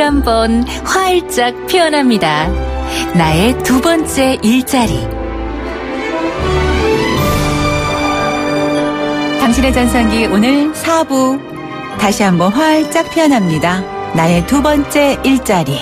한번 활짝 피어납니다. 나의 두 번째 일자리. 당신의 전성기 오늘 4부. 다시 한번 활짝 피어납니다. 나의 두 번째 일자리.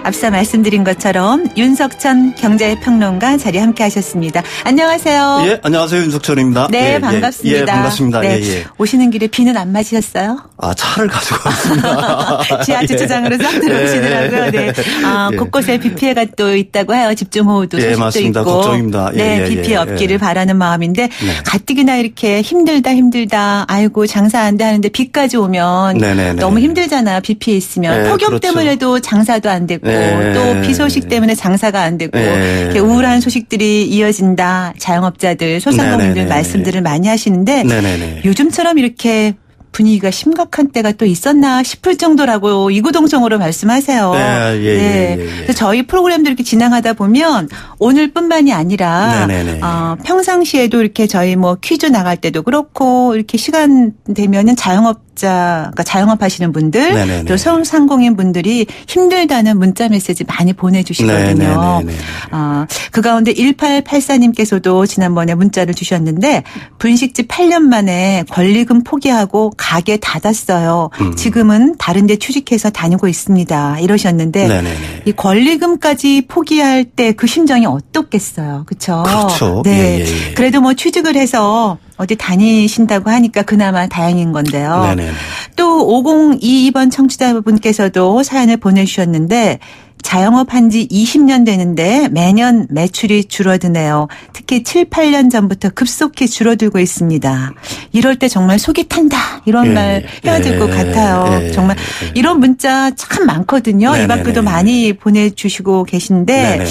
앞서 말씀드린 것처럼 윤석천 경제평론가 자리 함께 하셨습니다. 안녕하세요. 예, 안녕하세요. 윤석천입니다. 네, 반갑습니다. 예, 반갑습니다. 네, 예. 오시는 길에 비는 안 맞으셨어요? 아, 차를 가지고 왔습니다. 지하 주차장으로 싹 들어오시더라고요. 네. 아, 곳곳에 비 피해가 또 있다고 해요. 집중호우도 소식도 맞습니다. 있고. 걱정입니다. 네, 비 피해 없기를 바라는 마음인데 가뜩이나 이렇게 힘들다. 아이고 장사 안 돼 하는데 비까지 오면 너무 힘들잖아요. 비 피해 있으면. 폭염 그렇죠. 때문에도 장사도 안 되고 또 비 소식 때문에 장사가 안 되고 이렇게 우울한 소식들이 이어진다. 자영업자들, 소상공인들 말씀들을 많이 하시는데 요즘처럼 이렇게 분위기가 심각한 때가 또 있었나 싶을 정도라고 이구동성으로 말씀하세요. 그래서 저희 프로그램도 이렇게 진행하다 보면 오늘뿐만이 아니라 평상시에도 이렇게 저희 뭐 퀴즈 나갈 때도 그렇고 이렇게 시간 되면은 그러니까 자영업하시는 분들 또 소상공인 분들이 힘들다는 문자 메시지 많이 보내주시거든요. 그 가운데 1884님께서도 지난번에 문자를 주셨는데 분식집 8년 만에 권리금 포기하고 가게 닫았어요. 지금은 다른 데 취직해서 다니고 있습니다. 이러셨는데 이 권리금까지 포기할 때 그 심정이 어떻겠어요. 그렇죠? 그렇죠. 네. 그래도 뭐 취직을 해서 어디 다니신다고 하니까 그나마 다행인 건데요. 또 5022번 청취자분께서도 사연을 보내주셨는데 자영업한 지 20년 되는데 매년 매출이 줄어드네요. 특히 7, 8년 전부터 급속히 줄어들고 있습니다. 이럴 때 정말 속이 탄다. 이런 말 해야 될 것 같아요. 정말 이런 문자 참 많거든요. 이 밖에도 많이 보내주시고 계신데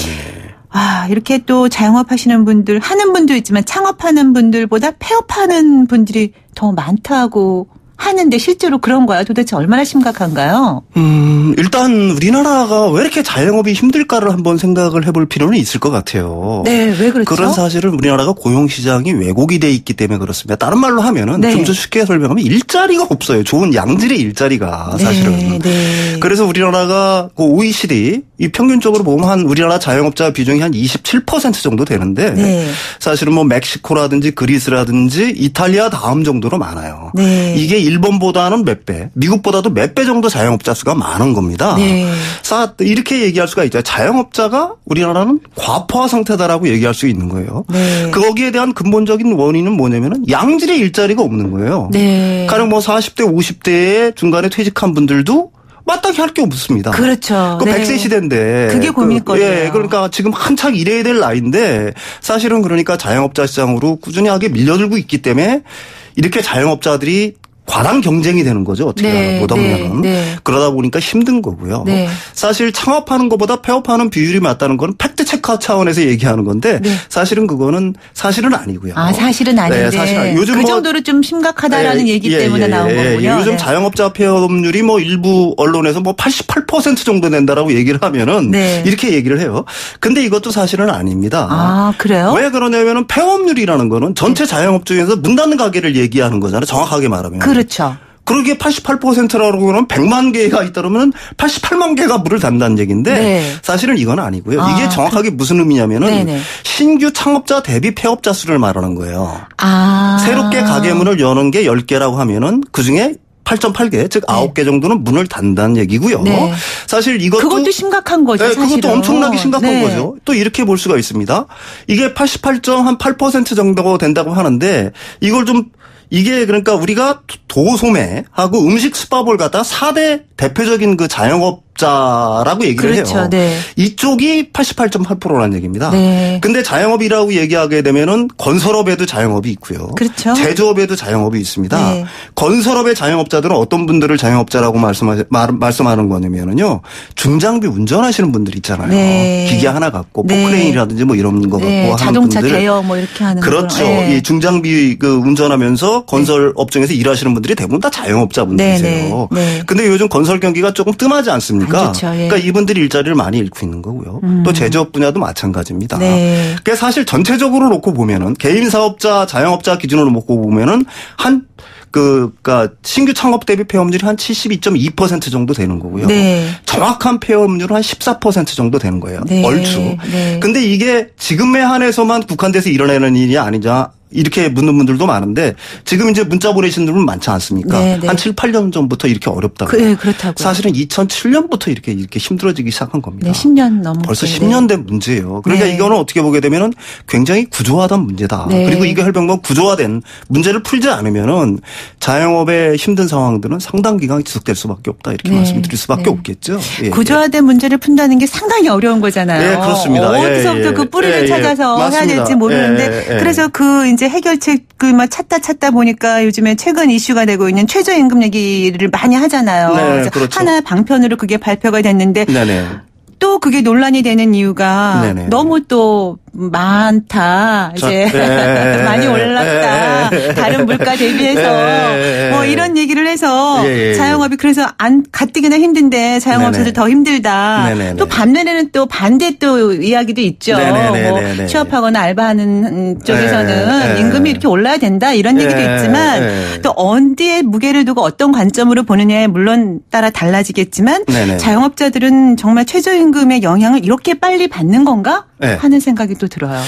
이렇게 또 자영업하시는 분들, 하는 분도 있지만 창업하는 분들보다 폐업하는 분들이 더 많다고 하는데 실제로 그런 거야. 도대체 얼마나 심각한가요? 일단 우리나라가 왜 이렇게 자영업이 힘들까를 한번 생각을 해볼 필요는 있을 것 같아요. 네, 왜 그렇죠? 그런 사실은 우리나라가 고용시장이 왜곡이 돼 있기 때문에 그렇습니다. 다른 말로 하면은 좀 더 쉽게 설명하면 일자리가 없어요. 좋은 양질의 일자리가 사실은. 그래서 우리나라가 그 OECD 이 평균적으로 보면 한 우리나라 자영업자 비중이 한 27% 정도 되는데 사실은 뭐 멕시코라든지 그리스라든지 이탈리아 다음 정도로 많아요. 이게 일본보다는 몇 배, 미국보다도 몇 배 정도 자영업자 수가 많은 겁니다. 이렇게 얘기할 수가 있죠. 자영업자가 우리나라는 과포화 상태다라고 얘기할 수 있는 거예요. 거기에 대한 근본적인 원인은 뭐냐면은 양질의 일자리가 없는 거예요. 가령 뭐 40대, 50대에 중간에 퇴직한 분들도 마땅히 할 게 없습니다. 그렇죠. 100세 시대인데. 그게 고민거리예요. 그러니까 지금 한창 일해야 될 나이인데 사실은 그러니까 자영업자 시장으로 꾸준하게 밀려들고 있기 때문에 이렇게 자영업자들이 과당 경쟁이 되는 거죠. 어떻게 보다 보면. 그러다 보니까 힘든 거고요. 사실 창업하는 것보다 폐업하는 비율이 맞다는 건 팩트 체크 차원에서 얘기하는 건데 사실은 그거는 사실은 아니고요. 사실은 아닌데. 사실 요즘 그 정도로 좀 심각하다라는 얘기 때문에 나온 거군요. 요즘 자영업자 폐업률이 뭐 일부 언론에서 뭐 88% 정도 된다라고 얘기를 하면은 이렇게 얘기를 해요. 근데 이것도 사실은 아닙니다. 그래요? 왜 그러냐면은 폐업률이라는 거는 전체 자영업 중에서 문 닫는 가게를 얘기하는 거잖아요. 정확하게 말하면. 그렇죠. 그러기에 88%라고 하면 100만 개가 있다면 88만 개가 문을 닫는다는 얘기인데 사실은 이건 아니고요. 이게 정확하게 무슨 의미냐면은 신규 창업자 대비 폐업자 수를 말하는 거예요. 새롭게 가게 문을 여는 게 10개라고 하면은 그중에 8.8개, 즉 9개 정도는 문을 닫는다는 얘기고요. 사실 그것도 심각한 거죠. 사실은. 그것도 엄청나게 심각한 거죠. 또 이렇게 볼 수가 있습니다. 이게 88.8% 정도 된다고 하는데 이걸 좀 이게 그러니까 우리가 도소매하고 음식 수법을 갖다 4대 대표적인 그 자영업자라고 얘기를 해요. 이쪽이 88.8%라는 얘기입니다. 근데 자영업이라고 얘기하게 되면은 건설업에도 자영업이 있고요. 제조업에도 자영업이 있습니다. 건설업의 자영업자들은 어떤 분들을 자영업자라고 말씀하는 거냐면요. 중장비 운전하시는 분들 있잖아요. 기계 하나 갖고 포크레인이라든지 뭐 이런 거 갖고 하는 자동차 분들. 대여 뭐 이렇게 하는 그렇죠. 이 중장비 그 운전하면서 건설업 중에서 일하시는 분들이 대부분 다 자영업자분들이세요. 근데 요즘 건설 경기가 조금 뜸하지 않습니까? 그러니까 이분들이 일자리를 많이 잃고 있는 거고요. 또 제조업 분야도 마찬가지입니다. 그러니까 사실 전체적으로 놓고 보면은 개인 사업자, 자영업자 기준으로 놓고 보면은 그러니까 신규 창업 대비 폐업률이 한 72.2% 정도 되는 거고요. 네. 정확한 폐업률은 한 14% 정도 되는 거예요. 네. 얼추. 네. 근데 이게 지금에 한해서만 국한돼서 일어나는 일이 아니냐. 이렇게 묻는 분들도 많은데 지금 이제 문자 보내신 분은 많지 않습니까? 네, 네. 한 7, 8년 전부터 이렇게 어렵다고. 네, 그렇다고요. 사실은 2007년부터 이렇게 힘들어지기 시작한 겁니다. 네, 10년 넘게. 벌써 10년 된 문제예요. 그러니까 네. 이거는 어떻게 보게 되면은 굉장히 구조화된 문제다. 네. 그리고 이게 혈병건 구조화된 문제를 풀지 않으면은 자영업의 힘든 상황들은 상당 기간 지속될 수밖에 없다. 이렇게 네. 말씀드릴 수밖에 네. 없겠죠. 예. 구조화된 문제를 푼다는 게 상당히 어려운 거잖아요. 예, 그렇습니다. 어디서부터 그 뿌리를 찾아서 해야 될지 모르는데 그래서 그 이제 해결책을 막 찾다 보니까 요즘에 최근 이슈가 되고 있는 최저임금 얘기를 많이 하잖아요. 네, 그래서 그렇죠. 하나 방편으로 그게 발표가 됐는데 네네. 또 그게 논란이 되는 이유가 네네. 너무 또 많다. 이제 네. 많이 올랐다. 다른 물가 대비해서 뭐 이런 얘기를 해서 자영업이 그래서 가뜩이나 힘든데 자영업자들 더 힘들다. 네네네. 또 반면에는 또 반대 또 이야기도 있죠. 뭐 취업하거나 알바하는 쪽에서는 임금이 이렇게 올라야 된다 이런 얘기도 있지만 또 어디에 무게를 두고 어떤 관점으로 보느냐에 물론 따라 달라지겠지만 자영업자들은 정말 최저임금의 영향을 이렇게 빨리 받는 건가 하는 생각이 또 들어요.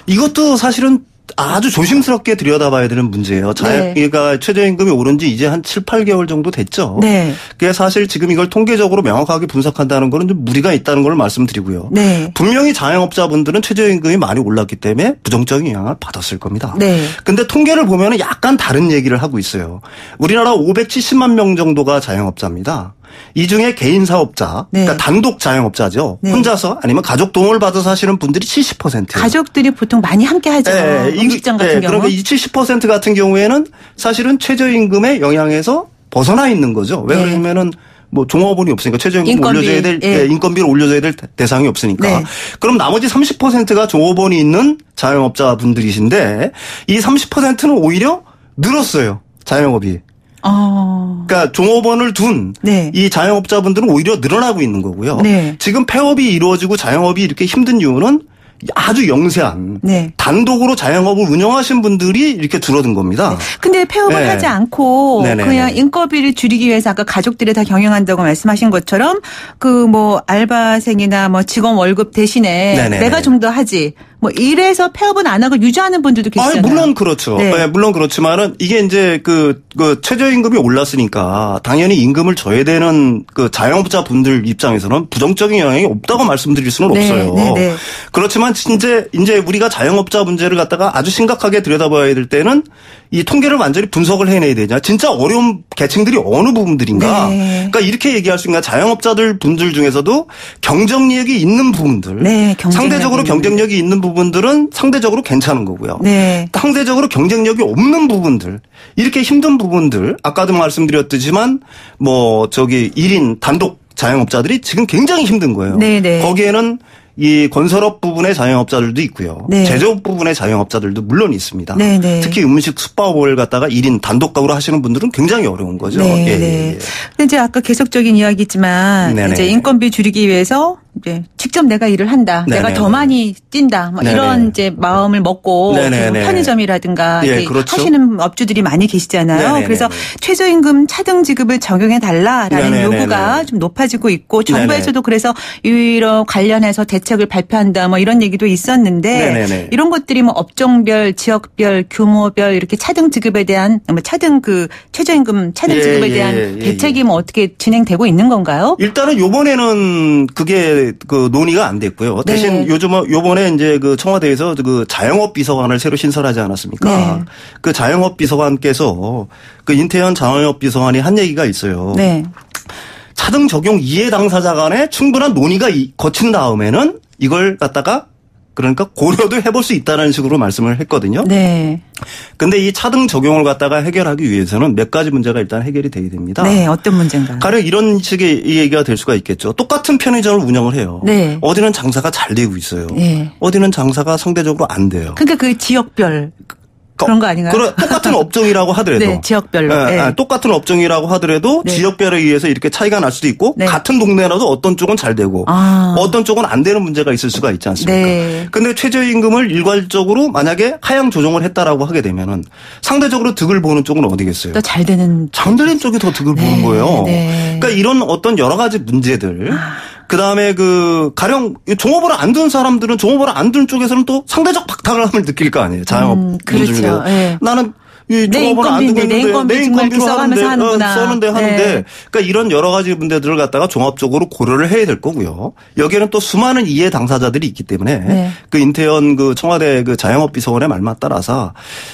이것도 사실은 아주 조심스럽게 들여다봐야 되는 문제예요. 그러니까 최저임금이 오른 지 이제 한 7, 8개월 정도 됐죠. 네. 그게 사실 지금 이걸 통계적으로 명확하게 분석한다는 거는 좀 무리가 있다는 걸 말씀드리고요. 네. 분명히 자영업자분들은 최저임금이 많이 올랐기 때문에 부정적인 영향을 받았을 겁니다. 네. 근데 통계를 보면 약간 다른 얘기를 하고 있어요. 우리나라 570만 명 정도가 자영업자입니다. 이 중에 개인 사업자, 그러니까 단독 자영업자죠. 혼자서 아니면 가족 도움을 받아서 하시는 분들이 70%예요. 가족들이 보통 많이 함께 하죠. 음식점 같은 경우. 그러니까 이 70% 같은 경우에는 사실은 최저임금의 영향에서 벗어나 있는 거죠. 왜 그러냐면은 뭐 종업원이 없으니까 최저임금 올려줘야 될 인건비를 올려줘야 될 대상이 없으니까. 그럼 나머지 30%가 종업원이 있는 자영업자 분들이신데 이 30%는 오히려 늘었어요. 자영업이. 그러니까 종업원을 둔 이 자영업자분들은 오히려 늘어나고 있는 거고요. 지금 폐업이 이루어지고 자영업이 이렇게 힘든 이유는 아주 영세한 단독으로 자영업을 운영하신 분들이 이렇게 줄어든 겁니다. 근데 폐업을 하지 않고 그냥 인건비를 줄이기 위해서 아까 가족들이 다 경영한다고 말씀하신 것처럼 그 뭐 알바생이나 뭐 직원 월급 대신에 내가 좀 더 하지. 뭐 이래서 폐업은 안 하고 유지하는 분들도 계시잖아요. 물론 그렇죠. 물론 그렇지만은 이게 이제 그 최저임금이 올랐으니까 당연히 임금을 줘야 되는 그 자영업자 분들 입장에서는 부정적인 영향이 없다고 말씀드릴 수는 없어요. 그렇지만 이제 우리가 자영업자 문제를 갖다가 아주 심각하게 들여다봐야 될 때는 이 통계를 완전히 분석을 해내야 되냐. 진짜 어려운 계층들이 어느 부분들인가. 그러니까 이렇게 얘기할 수 있는 자영업자들 분들 중에서도 경쟁력이 있는 부분들. 상대적으로 경쟁력이 있는 부분들은 상대적으로 괜찮은 거고요. 상대적으로 경쟁력이 없는 부분들. 이렇게 힘든 부분들. 아까도 말씀드렸지만 뭐 1인 단독 자영업자들이 지금 굉장히 힘든 거예요. 거기에는 이 건설업 부분의 자영업자들도 있고요. 제조업 부분의 자영업자들도 물론 있습니다. 특히 음식 숙박업을 갖다가 1인 단독 가구로 하시는 분들은 굉장히 어려운 거죠. 근데 이제 아까 계속적인 이야기지만 이제 인건비 줄이기 위해서 이제 직접 내가 일을 한다. 내가 더 많이 뛴다. 뭐 이런 이제 마음을 먹고 편의점이라든가 하시는 업주들이 많이 계시잖아요. 그래서 최저임금 차등 지급을 적용해 달라라는 요구가 좀 높아지고 있고 정부에서도 그래서 이런 관련해서 대책을 발표한다. 뭐 이런 얘기도 있었는데 이런 것들이 뭐 업종별, 지역별, 규모별 이렇게 차등 지급에 대한 뭐 최저임금 차등 지급에 대한 대책이 뭐 어떻게 진행되고 있는 건가요? 일단은 요번에는 그게 그 논의가 안 됐고요. 대신 요번에 이제 그 청와대에서 그 자영업 비서관을 새로 신설하지 않았습니까? 그 자영업 비서관께서 그 인태현 자영업 비서관이 한 얘기가 있어요. 차등 적용 이해 당사자 간에 충분한 논의가 거친 다음에는 이걸 갖다가 그러니까 고려도 해볼 수 있다는 식으로 말씀을 했거든요. 근데 이 차등 적용을 갖다가 해결하기 위해서는 몇 가지 문제가 일단 해결이 돼야 됩니다. 어떤 문제인가요? 가령 이런 식의 얘기가 될 수가 있겠죠. 똑같은 편의점을 운영을 해요. 어디는 장사가 잘 되고 있어요. 어디는 장사가 상대적으로 안 돼요. 그러니까 그 지역별. 그런 거 아닌가요? 똑같은 업종이라고 하더라도. 네, 지역별로. 네. 똑같은 업종이라고 하더라도 네. 지역별에 의해서 이렇게 차이가 날 수도 있고 네. 같은 동네라도 어떤 쪽은 잘 되고 어떤 쪽은 안 되는 문제가 있을 수가 있지 않습니까? 네. 근데 최저임금을 일괄적으로 만약에 하향 조정을 했다라고 하게 되면은 상대적으로 득을 보는 쪽은 어디겠어요? 또 잘 되는 쪽이 더 득을 보는 거예요. 네. 그러니까 이런 어떤 여러 가지 문제들 그다음에 가령 종업원을 안 둔 사람들은 종업원을 안 둔 쪽에서는 또 상대적 박탈감을 느낄 거 아니에요. 자영업 그렇죠. 중에서. 네. 나는 내 인건비인데 내 인건비로 써가면서 하는데 네. 그러니까 이런 여러 가지 문제들을 갖다가 종합적으로 고려를 해야 될 거고요. 여기에는 또 수많은 이해 당사자들이 있기 때문에 네. 인태현 청와대 자영업 비서관의 말만 따라서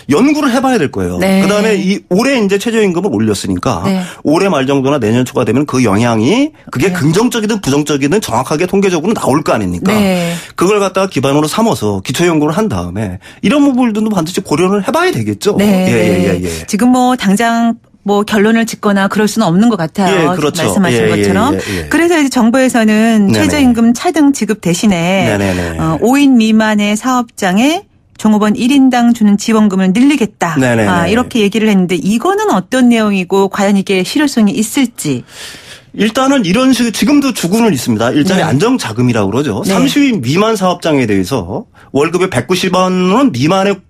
연구를 해봐야 될 거예요. 네. 그다음에 올해 이제 최저임금을 올렸으니까 네. 올해 말 정도나 내년 초가 되면 그 영향이 그게 네. 긍정적이든 부정적이든 정확하게 통계적으로 나올 거 아닙니까? 네. 그걸 갖다가 기반으로 삼아서 기초 연구를 한 다음에 이런 부분들도 반드시 고려를 해봐야 되겠죠. 네. 예. 지금 당장 결론을 짓거나 그럴 수는 없는 것 같아요. 예, 그렇죠. 말씀하신 것처럼. 그래서 이제 정부에서는 네네. 최저임금 차등 지급 대신에 5인 미만의 사업장에 종업원 1인당 주는 지원금을 늘리겠다. 이렇게 얘기를 했는데 이거는 어떤 내용이고 과연 이게 실효성이 있을지. 일단은 이런 식으로 지금도 주고는 있습니다. 일자리 네. 안정자금이라고 그러죠. 네. 30인 미만 사업장에 대해서 월급의 190만 원 미만의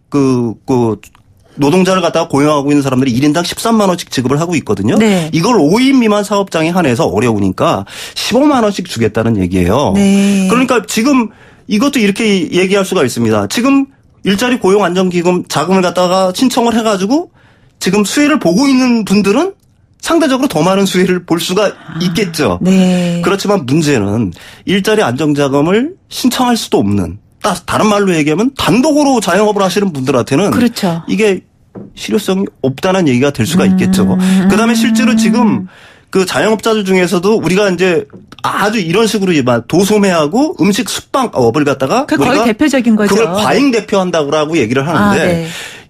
노동자를 갖다가 고용하고 있는 사람들이 1인당 13만 원씩 지급을 하고 있거든요. 네. 이걸 5인 미만 사업장에 한해서 어려우니까 15만 원씩 주겠다는 얘기예요. 네. 그러니까 지금 이것도 이렇게 얘기할 수가 있습니다. 지금 일자리 고용 안정기금 자금을 갖다가 신청을 해가지고 지금 수혜를 보고 있는 분들은 상대적으로 더 많은 수혜를 볼 수가 있겠죠. 네. 그렇지만 문제는 일자리 안정자금을 신청할 수도 없는 다른 말로 얘기하면 단독으로 자영업을 하시는 분들한테는 그렇죠. 이게 실효성이 없다는 얘기가 될 수가 있겠죠. 그다음에 실제로 지금 자영업자들 중에서도 우리가 이제 아주 이런 식으로 도소매하고 음식 숙박업을 갖다가 거의 대표적인 거죠. 그걸 과잉 대표한다고 얘기를 하는데 네.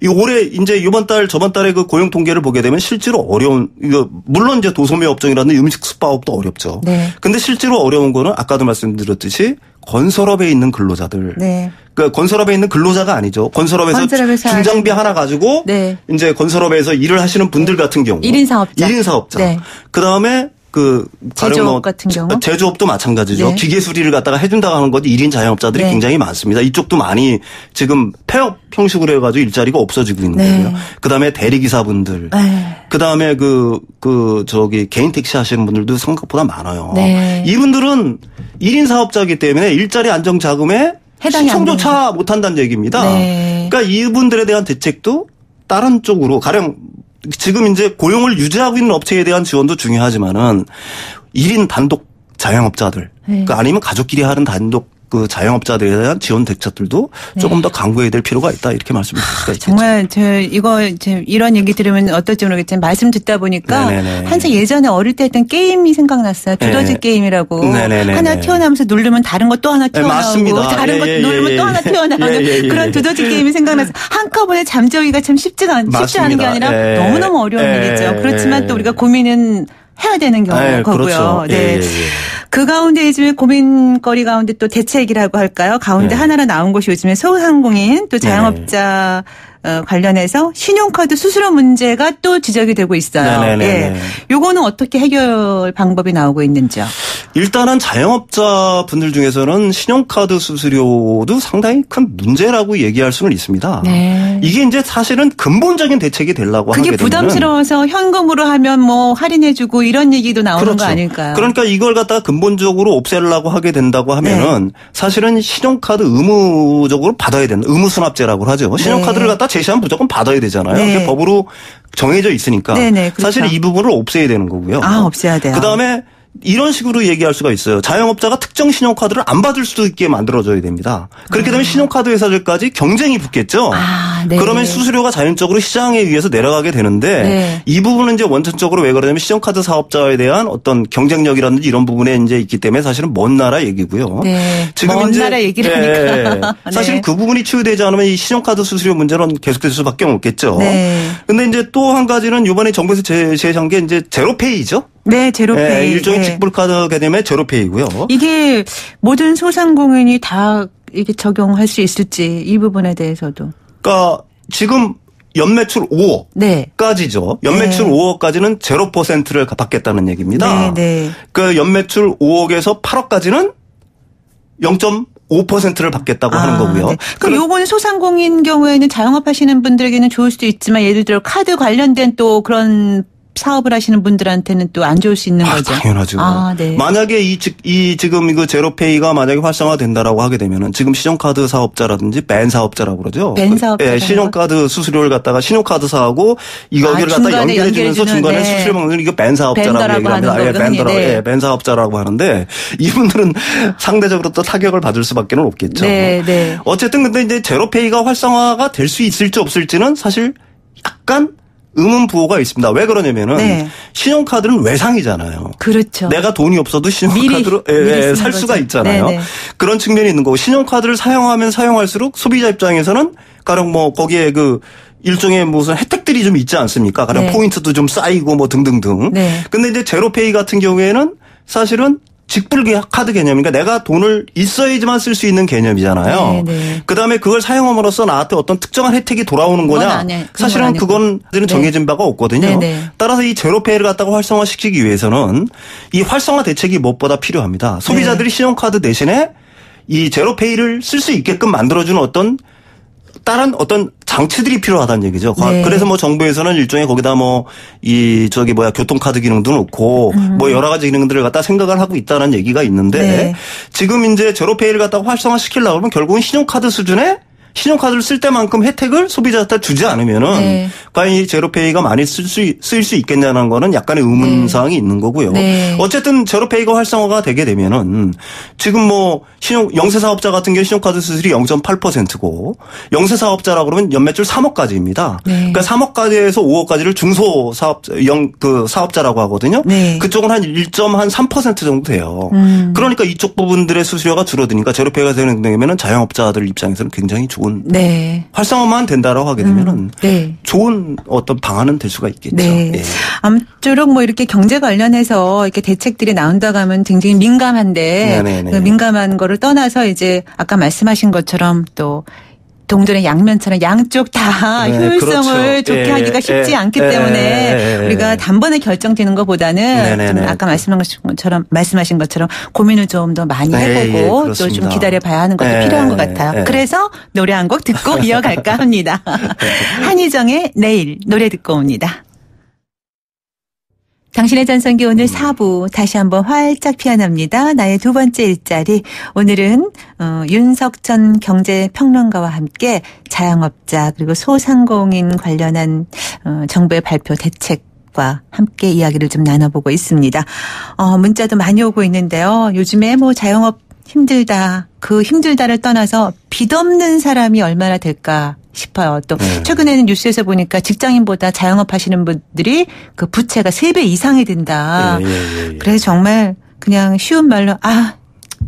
올해 이제 이번 달 저번 달에 고용 통계를 보게 되면 실제로 어려운 물론 이제 도소매 업종이라는 음식 숙박업도 어렵죠. 네. 근데 실제로 어려운 거는 아까도 말씀드렸듯이 건설업에 있는 근로자들. 네. 그러니까 건설업에 있는 근로자가 아니죠. 건설업에서 중장비 하나 가지고 네. 이제 건설업에서 일을 하시는 분들 같은 경우. 1인 사업자. 1인 사업자. 네. 그다음에 제조업 같은 경우. 제조업도 마찬가지죠. 네. 기계 수리를 갖다가 해준다고 하는 것도 1인 자영업자들이 네. 굉장히 많습니다. 이쪽도 많이 지금 폐업 형식으로 해가지고 일자리가 없어지고 있는 네. 거고요. 그다음에 대리기사분들. 네. 그다음에 개인 택시 하시는 분들도 생각보다 많아요. 네. 이분들은 1인 사업자이기 때문에 일자리 안정자금에 신청조차 못한다는 얘기입니다. 네. 그러니까 이분들에 대한 대책도 다른 쪽으로 가령 지금 이제 고용을 유지하고 있는 업체에 대한 지원도 중요하지만은 1인 단독 자영업자들, 네. 그러니까 아니면 가족끼리 하는 단독 자영업자들에 대한 지원 대책들도 네. 조금 더 강구해야 될 필요가 있다 이렇게 말씀드릴 수가 있겠죠. 정말 이런 얘기 들으면 어떨지 모르겠지만 말씀 듣다 보니까 네네네. 한참 예전에 어릴 때 했던 게임이 생각났어요. 두더지 네. 게임이라고 네네네. 하나 튀어나오면서 누르면 다른 거 또 하나 튀어나오고 네, 다른 거 누르면 또 하나 튀어나오는 그런 두더지 게임이 생각나서 한꺼번에 잠재우기가 참 쉽지 않은 게 아니라 너무너무 어려운 일이죠. 그렇지만 또 우리가 고민은 해야 되는 경우고요. 그렇죠. 네. 그 가운데 요즘에 고민거리 가운데 또 대책이라고 할까요? 가운데 하나로 나온 것이 요즘에 소상공인 또 자영업자 관련해서 신용카드 수수료 문제가 또 지적이 되고 있어요. 예. 요거는 어떻게 해결 방법이 나오고 있는지요? 일단은 자영업자 분들 중에서는 신용카드 수수료도 상당히 큰 문제라고 얘기할 수는 있습니다. 네. 이게 이제 사실은 근본적인 대책이 되려고 하게 되면 그게 부담스러워서 현금으로 하면 할인해주고 이런 얘기도 나오는 그렇죠. 거 아닐까요? 그러니까 이걸 갖다가 근본적으로 없애려고 하게 된다고 하면은 사실은 신용카드 의무적으로 받아야 된다. 의무수납제라고 하죠. 신용카드를 갖다 제시하면 무조건 받아야 되잖아요. 그게 법으로 정해져 있으니까 그렇죠. 사실 이 부분을 없애야 되는 거고요. 없애야 돼요. 그다음에 이런 식으로 얘기할 수가 있어요. 자영업자가 특정 신용카드를 안 받을 수도 있게 만들어줘야 됩니다. 그렇게 되면 신용카드 회사들까지 경쟁이 붙겠죠. 그러면 수수료가 자연적으로 시장에 의해서 내려가게 되는데 이 부분은 이제 원천적으로 왜 그러냐면 신용카드 사업자에 대한 어떤 경쟁력이라든지 이런 부분에 이제 있기 때문에 사실은 먼 나라 얘기고요. 지금 먼 나라 얘기를 하니까. 사실 그 부분이 치유되지 않으면 이 신용카드 수수료 문제는 계속될 수밖에 없겠죠. 근데 이제 또 한 가지는 이번에 정부에서 제시한 게 이제 제로페이죠. 네, 제로페이. 일종의 직불카드 개념의 제로페이고요. 이게 모든 소상공인이 다 이게 적용할 수 있을지 이 부분에 대해서도. 그러니까 지금 연매출 5억까지죠. 네. 연매출 5억까지는 0%를 받겠다는 얘기입니다. 네. 그 연매출 5억에서 8억까지는 0.5%를 받겠다고 하는 거고요. 네. 그럼 요거는 소상공인 경우에는 자영업 하시는 분들에게는 좋을 수도 있지만 예를 들어 카드 관련된 또 그런 사업을 하시는 분들한테는 또 안 좋을 수 있는 거죠. 당연하죠. 네. 만약에 지금 이거 제로페이가 만약에 활성화된다라고 하게 되면은 지금 신용카드 사업자라든지 밴 사업자라고 그러죠. 밴 사업자. 예, 신용카드 수수료를 갖다가 신용카드사하고 이거를 갖다 연결해주면서 중간에 수수료 먹는 이거 밴 사업자라고 얘기를 합니다. 밴 사업자라고 하는데 이분들은 상대적으로 또 타격을 받을 수밖에 없겠죠. 네. 어쨌든 근데 이제 제로페이가 활성화가 될 수 있을지 없을지는 사실 약간 의문부호가 있습니다. 왜 그러냐면은 신용카드는 외상이잖아요. 그렇죠. 내가 돈이 없어도 신용카드로 살 수가 있잖아요. 네네. 그런 측면이 있는 거고 신용카드를 사용하면 사용할수록 소비자 입장에서는 가령 뭐 거기에 그 일종의 무슨 혜택들이 좀 있지 않습니까? 가령 포인트도 좀 쌓이고 뭐 등등등. 근데 이제 제로페이 같은 경우에는 사실은 직불 카드 개념이니까 내가 돈을 있어야지만 쓸 수 있는 개념이잖아요. 그다음에 그걸 사용함으로써 나한테 어떤 특정한 혜택이 돌아오는 거냐. 사실은 그건 정해진 바가 없거든요. 따라서 이 제로페이를 갖다가 활성화시키기 위해서는 이 활성화 대책이 무엇보다 필요합니다. 소비자들이 신용카드 대신에 이 제로페이를 쓸 수 있게끔 만들어주는 다른 어떤 장치들이 필요하다는 얘기죠. 그래서 뭐 정부에서는 일종의 거기다 교통카드 기능도 넣고 뭐 여러 가지 기능들을 갖다 생각을 하고 있다는 얘기가 있는데 지금 이제 제로페이를 갖다가 활성화시키려고 하면 결국은 신용카드 수준의 신용카드를 쓸 때만큼 혜택을 소비자한테 주지 않으면은 과연 이 제로페이가 많이 쓰일 수 있겠냐는 거는 약간의 의문사항이 있는 거고요. 어쨌든 제로페이가 활성화가 되게 되면은 지금 뭐 영세사업자 같은 경우 신용카드 수수율이 0.8%고 영세사업자라고 그러면 연매출 3억까지입니다. 그러니까 3억까지에서 5억까지를 사업자라고 하거든요. 그쪽은 한 1.3% 정도 돼요. 그러니까 이쪽 부분들의 수수료가 줄어드니까 제로페이가 되면은 자영업자들 입장에서는 굉장히 좋은 활성화만 된다라고 하게 되면은 좋은 어떤 방안은 될 수가 있겠죠. 아무쪼록 뭐 이렇게 경제 관련해서 이렇게 대책들이 나온다고 하면 굉장히 민감한데 그 민감한 거를 떠나서 이제 아까 말씀하신 것처럼 또 동전의 양면처럼 양쪽 다 효율성을 좋게 하기가 쉽지 않기 때문에 우리가 단번에 결정되는 것보다는 좀 아까 말씀하신 것처럼 고민을 좀 더 많이 해보고 또 좀 기다려봐야 하는 것도 필요한 것 같아요. 그래서 노래 한 곡 듣고 이어갈까 합니다. 한희정의 내일 노래 듣고 옵니다. 당신의 전성기 오늘 4부 다시 한번 활짝 피어납니다. 나의 두 번째 일자리. 오늘은 윤석천 경제평론가와 함께 자영업자 그리고 소상공인 관련한 정부의 발표 대책과 함께 이야기를 좀 나눠보고 있습니다. 문자도 많이 오고 있는데요. 요즘에 뭐 자영업 힘들다. 그 힘들다를 떠나서 빚 없는 사람이 얼마나 될까 싶어요. 또 최근에는 뉴스에서 보니까 직장인보다 자영업 하시는 분들이 그 부채가 3배 이상이 된다. 그래서 정말 그냥 쉬운 말로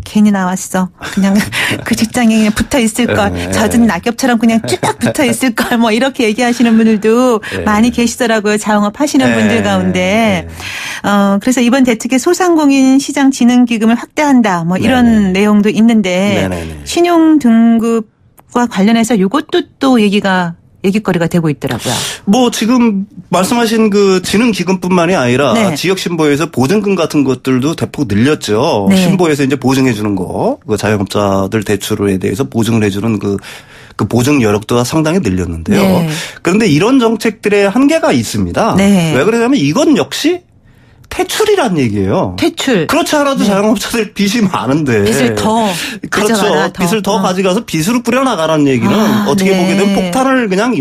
괜히 나왔어. 그냥 그 직장에 그냥 붙어 있을 걸. 젖은 낙엽처럼 그냥 쭉 붙어 있을 걸. 뭐 이렇게 얘기하시는 분들도 많이 계시더라고요. 자영업 하시는 분들 가운데. 그래서 이번 대책에 소상공인 시장 진흥 기금을 확대한다. 뭐 이런 내용도 있는데 신용 등급과 관련해서 이것도 또 얘기거리가 되고 있더라고요. 뭐 지금 말씀하신 그 진흥 기금뿐만이 아니라 지역 신보에서 보증금 같은 것들도 대폭 늘렸죠. 신보에서 이제 보증해 주는 거, 그 자영업자들 대출에 대해서 보증을 해 주는 그 보증 여력도 상당히 늘렸는데요. 그런데 이런 정책들의 한계가 있습니다. 왜 그러냐면 이건 역시 퇴출이란 얘기예요. 퇴출. 그렇지 않아도 자영업자들 빚이 많은데. 빚을 더 가져가라. 빚을 더 가져가서 빚으로 뿌려나가라는 얘기는 어떻게 보게 되면 폭탄을 그냥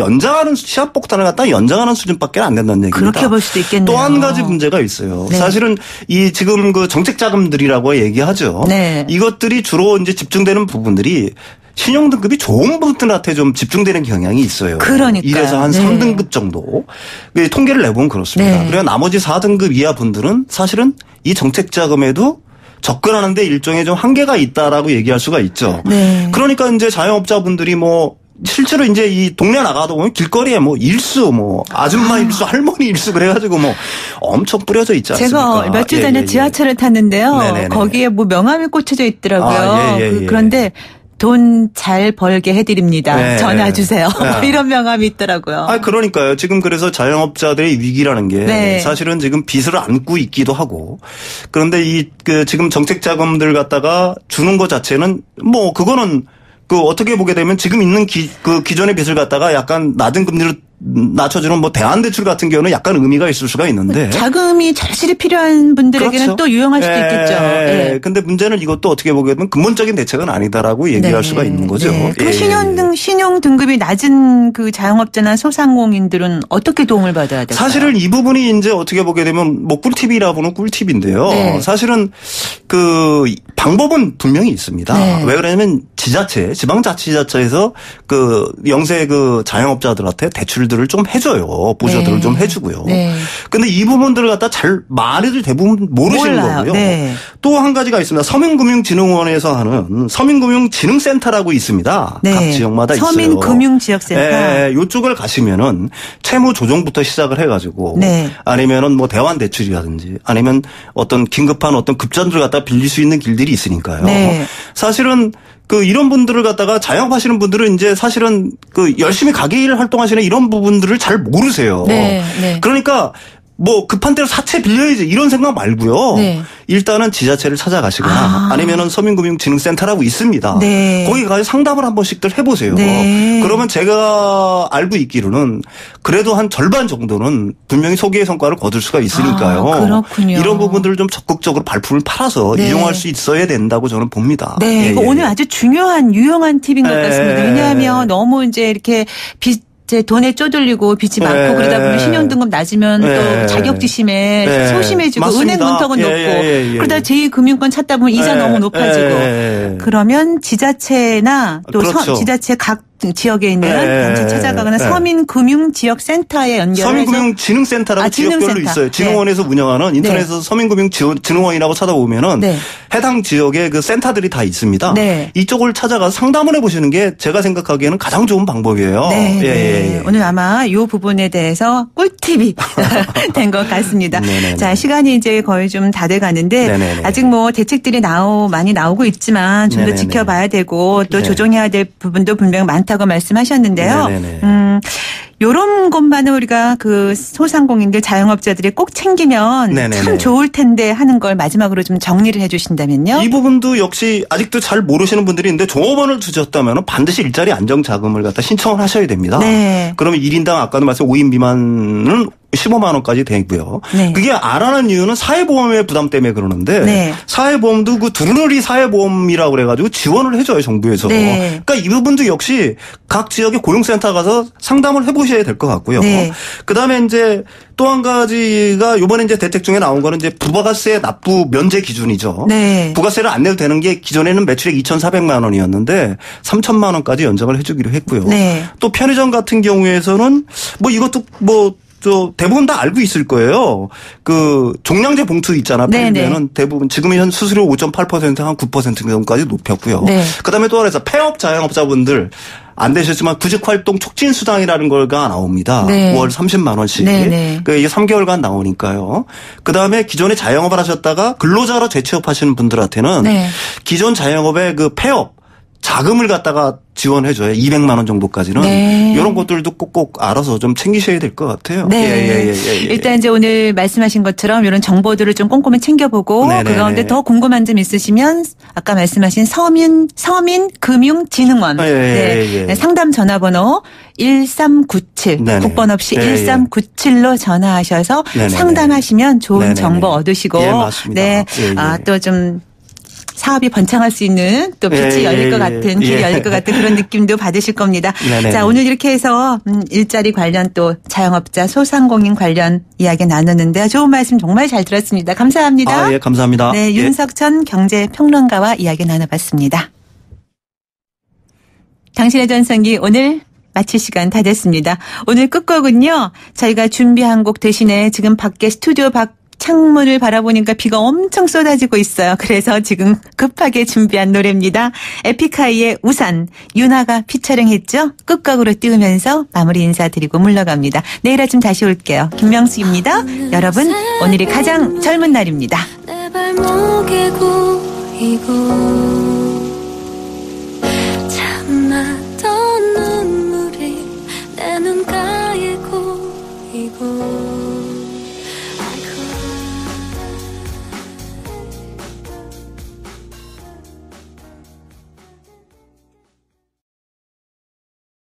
시합 폭탄을 갖다 연장하는 수준밖에 안 된다는 얘기입니다. 그렇게 볼 수도 있겠네요. 또 한 가지 문제가 있어요. 사실은 이 지금 그 정책 자금들이라고 얘기하죠. 이것들이 주로 이제 집중되는 부분들이 신용 등급이 좋은 분들한테 좀 집중되는 경향이 있어요. 그러니까요. 1에서 한 3등급 정도. 통계를 내보면 그렇습니다. 그리고 나머지 4등급 이하 분들은 사실은 이 정책 자금에도 접근하는데 일종의 좀 한계가 있다라고 얘기할 수가 있죠. 그러니까 이제 자영업자분들이 뭐 실제로 이제 이 동네 나가도 보면 길거리에 뭐 일수, 뭐 아줌마 일수, 할머니 일수 그래가지고 뭐 엄청 뿌려져 있지 않습니까? 제가 몇 주 전에 지하철을 탔는데요. 거기에 뭐 명함이 꽂혀져 있더라고요. 그런데 돈 잘 벌게 해드립니다. 네. 전화 주세요. 네. 이런 명함이 있더라고요. 그러니까요. 지금 그래서 자영업자들의 위기라는 게 네. 사실은 지금 빚을 안고 있기도 하고 그런데 지금 정책 자금들 갖다가 주는 것 자체는 뭐 그거는 어떻게 보게 되면 지금 있는 기존의 빚을 갖다가 약간 낮은 금리로 낮춰주는 뭐 대안대출 같은 경우는 약간 의미가 있을 수가 있는데 자금이 절실히 필요한 분들에게는 그렇죠. 또 유용할 수도 있겠죠. 예. 근데 문제는 이것도 어떻게 보게 되면 근본적인 대책은 아니다라고 얘기할 수가 있는 거죠. 그 신용 등급이 낮은 그 자영업자나 소상공인들은 어떻게 도움을 받아야 될까요? 사실은 이 부분이 이제 어떻게 보게 되면 뭐 꿀팁이라고는 꿀팁인데요. 네. 사실은 방법은 분명히 있습니다. 네. 왜 그러냐면 지방자치자체에서 영세 자영업자들한테 대출들을 좀 해줘요. 보조들을 네. 좀 해주고요. 네. 근데 이 부분들을 갖다 잘 말을 대부분 모르시는 몰라요. 거고요. 네. 또 한 가지가 있습니다. 서민금융진흥원에서 하는 서민금융진흥센터라고 있습니다. 네. 각 지역마다 있어요. 서민금융지역센터. 이쪽을 가시면은 채무 조정부터 시작을 해가지고 네. 아니면은 뭐 대환 대출이라든지 아니면 어떤 긴급한 어떤 급전들을 갖다 빌릴 수 있는 길들이 있으니까요. 네. 사실은 이런 분들을 갖다가 자영업하시는 분들은 이제 사실은 열심히 가게일 활동하시는 이런 부분들을 잘 모르세요. 네. 네. 그러니까 뭐 급한 대로 사채 빌려야지 이런 생각 말고요. 네. 일단은 지자체를 찾아가시거나 아니면은 서민금융진흥센터라고 있습니다. 네. 거기 가서 상담을 한 번씩들 해보세요. 네. 그러면 제가 알고 있기로는 그래도 한 절반 정도는 분명히 소기의 성과를 거둘 수가 있으니까요. 그렇군요. 이런 부분들을 좀 적극적으로 발품을 팔아서 네. 이용할 수 있어야 된다고 저는 봅니다. 네. 오늘 아주 중요한 유용한 팁인 것 같습니다. 왜냐하면 너무 이제 이렇게 돈에 쪼들리고 빚이 많고 그러다 보면 신용등급 낮으면 또 자격지심에 소심해지고 맞습니다. 은행 문턱은 높고 그러다 제2금융권 찾다 보면 이자 너무 높아지고 그러면 지자체나 또 그렇죠. 지자체 각 지역에 있는 단체 찾아가거나 서민금융지역센터에 연결해서 서민금융진흥센터라고 지역별로 있어요. 진흥원에서 운영하는 인터넷에서 서민금융진흥원이라고 찾아보면은 해당 지역에 센터들이 다 있습니다. 네. 이쪽을 찾아가서 상담을 해보시는 게 제가 생각하기에는 가장 좋은 방법이에요. 네. 예. 오늘 아마 이 부분에 대해서 꿀팁이 된 것 같습니다. 네네네. 자, 시간이 이제 거의 좀 다 돼가는데 네네네. 아직 뭐 대책들이 많이 나오고 있지만 좀 더 지켜봐야 되고 또 조정해야 될 부분도 분명 많다고 말씀하셨는데요. 요런 것만은 우리가 소상공인들 자영업자들이 꼭 챙기면 참 좋을 텐데 하는 걸 마지막으로 좀 정리를 해 주신다면요. 이 부분도 역시 아직도 잘 모르시는 분들이 있는데 종업원을 두셨다면 반드시 일자리 안정자금을 갖다 신청을 하셔야 됩니다. 네. 그러면 1인당 아까도 말씀 5인 미만은 15만 원까지 되고요. 네. 그게 안 하는 이유는 사회보험의 부담 때문에 그러는데 사회보험도 두루누리 사회보험이라고 그래가지고 지원을 해줘요 정부에서. 그러니까 이 부분도 역시 각 지역의 고용센터 가서 상담을 해보셔야 될 것 같고요. 그다음에 이제 또 한 가지가 이번에 이제 대책 중에 나온 거는 이제 부가세 납부 면제 기준이죠. 부가세를 안 내도 되는 게 기존에는 매출액 2,400만 원이었는데 3,000만 원까지 연장을 해주기로 했고요. 또 편의점 같은 경우에서는 뭐 이것도 대부분 다 알고 있을 거예요. 종량제 봉투 있잖아. 팔면은 대부분 지금 현 수수료 5.8% 한 9% 정도까지 높였고요. 그다음에 또 하나 폐업 자영업자분들 안 되셨지만 구직활동 촉진 수당이라는 걸가 나옵니다. 월 30만 원씩. 이게 3개월간 나오니까요. 그다음에 기존에 자영업을 하셨다가 근로자로 재취업하시는 분들한테는 기존 자영업의 폐업 자금을 갖다가 지원해줘요. 200만 원 정도까지는. 이런 것들도 꼭 알아서 좀 챙기셔야 될 것 같아요. 일단 이제 오늘 말씀하신 것처럼 이런 정보들을 좀 꼼꼼히 챙겨보고 그 가운데 더 궁금한 점 있으시면 아까 말씀하신 서민금융진흥원 상담 전화번호 1397 국번 없이 1397로 전화하셔서 상담하시면 좋은 정보 얻으시고 또 좀 사업이 번창할 수 있는 또 빛이 열릴 것 같은 길이 열릴 것 같은 그런 느낌도 받으실 겁니다. 자, 오늘 이렇게 해서 일자리 관련 또 자영업자 소상공인 관련 이야기 나눴는데요. 좋은 말씀 정말 잘 들었습니다. 감사합니다. 감사합니다. 네, 윤석천 경제평론가와 이야기 나눠봤습니다. 당신의 전성기 오늘 마칠 시간 다 됐습니다. 오늘 끝곡은요. 저희가 준비한 곡 대신에 지금 밖에 스튜디오 밖 창문을 바라보니까 비가 엄청 쏟아지고 있어요. 그래서 지금 급하게 준비한 노래입니다. 에픽하이의 우산, 윤하가 피처링했죠. 끝곡으로 띄우면서 마무리 인사드리고 물러갑니다. 내일 아침 다시 올게요. 김명숙입니다. 여러분, 오늘이 가장 젊은 날입니다. 내 발목에 고이고